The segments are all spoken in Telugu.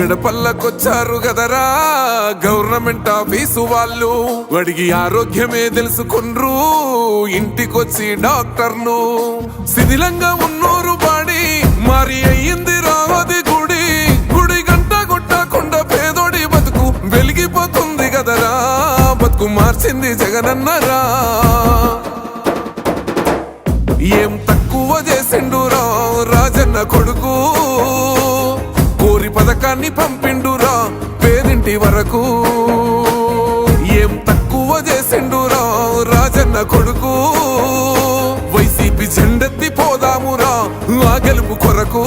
గడపల్లకొచ్చారు గదరా గవర్నమెంట్ ఆఫీసు వాళ్ళు. అడిగి ఆరోగ్యమే తెలుసుకున్రు ఇంటికొచ్చి డాక్టర్ను. శిథిలంగా ఉన్నోరు బాడి మరి అయ్యింది రావది గుడి. గుడి గంట కొట్టకుండా పేదోడి బతుకు వెలిగిపోతుంది గదరా. బతుకు మార్చింది జగనన్నరా. ఏం తక్కువ చేసిండురా రాజన్న కొడుకు. కోరి పథకాన్ని పంపిండురా పేదింటి వరకు. ఏం తక్కువ చేసిండురా రాజన్న కొడుకు. వైసీపీ జెండెత్తి పోదామురా ఆ గెలుపు కొరకు.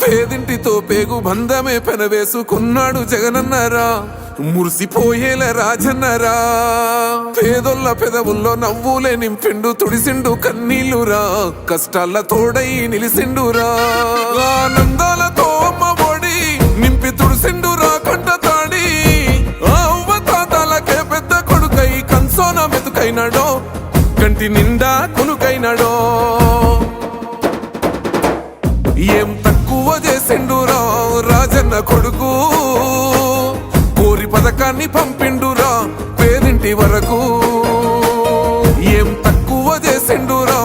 పేదింటితో పేగు బంధమే పెనవేసుకున్నాడు జగనన్నరా. మురిసిపోయేల రాజన్నరా. పేదొల్ల పెదవుల్లో నవ్వులే నింపిండు తుడిసిండు కన్నీళ్లురా. కష్టాల తోడై నిలిసిండురా. ఆనందాలతో అమ్మ ఒడి నింపి తుడిసిండురా కంట తాడి. అవ్వ తాతాలకే పెద్ద కొడుకై కంసోన మెతుకైనాడో కంటి నిండా కునుకైనాడో. ఏం తక్కువ చేసిండురా రాజన్న కొడుకు. కోరి పథకాన్ని పంపిండురా పేదింటి వరకు. ఏం తక్కువ చేసిండురా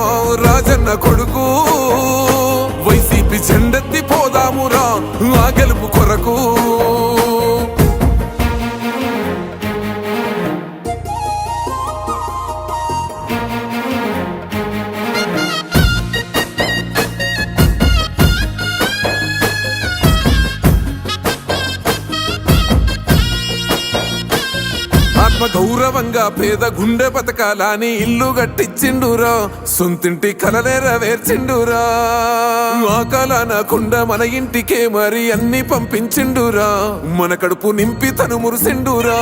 రాజన్న కొడుకు. వైసీపీ జెండెత్తి పోదామురా ఆ గెలుపు కొరకు. గౌరవంగా పేద గుండె బతకాలని ఇల్లు గట్టించిండురా. సొంతింటి కలనేరవేర్చిండురా. ఆ కాలనకుండా మన ఇంటికే మరి అన్ని పంపించిండురా. మన కడుపు నింపి తను మురిసిండురా.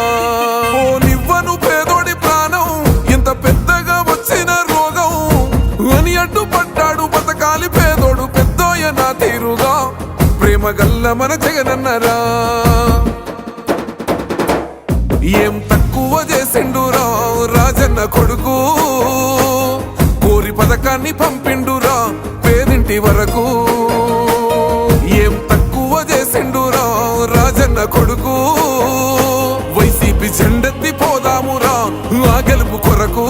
ఓ నివ్వను పేదోడి ప్రాణం ఎంత పెద్దగా వచ్చిన రోగం అని అడ్డుపడ్డాడు బతకాలి పేదోడు పెద్దోయ నా తీరుగా. ప్రేమ గల్ల మన జగనన్నరా. ఏం తక్కువ చేసిండురా రాజన్న కొడుకు. కోరి పథకాన్ని పంపిండురా పేదింటి వరకు. ఏం తక్కువ చేసిండురా రాజన్న కొడుకు. వైసీపీ జెండెత్తి పోదామురా ఆ గెలుపు కొరకు.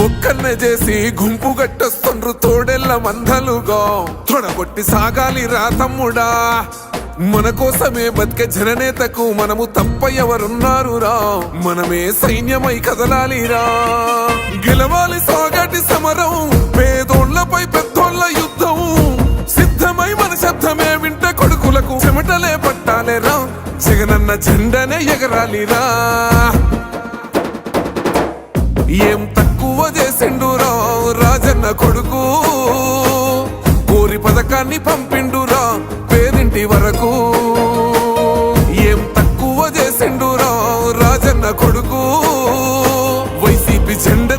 ఒక్కన్నే చేసి గుంపు గట్టొస్తుండ్రు తోడెల్ల మందలుగా. తొడగొట్టి సాగాలి రా తమ్ముడా. మన కోసమే బతికే జననేతకు మనము తప్ప ఎవరున్నారు రా. మనమే సైన్యమై కదలాలిరా. గెలవాలి సాగటి సమరం పేదోళ్లపై పెద్దోళ్ల యుద్ధం. సిద్ధమై మన శబ్దమే వింటే కొడుకులకు చెమటలే పట్టాలేరా. జగనన్న జెండనే ఎగరాలిరా. ఏం తక్కువ చేసిండురా రాజన్న కొడుకు. కోరి పథకాన్ని పంపిండురా పేదింటి వరకు. ఏం తక్కువ చేసిండురా రాజన్న కొడుకు. వైసీపీ జెండ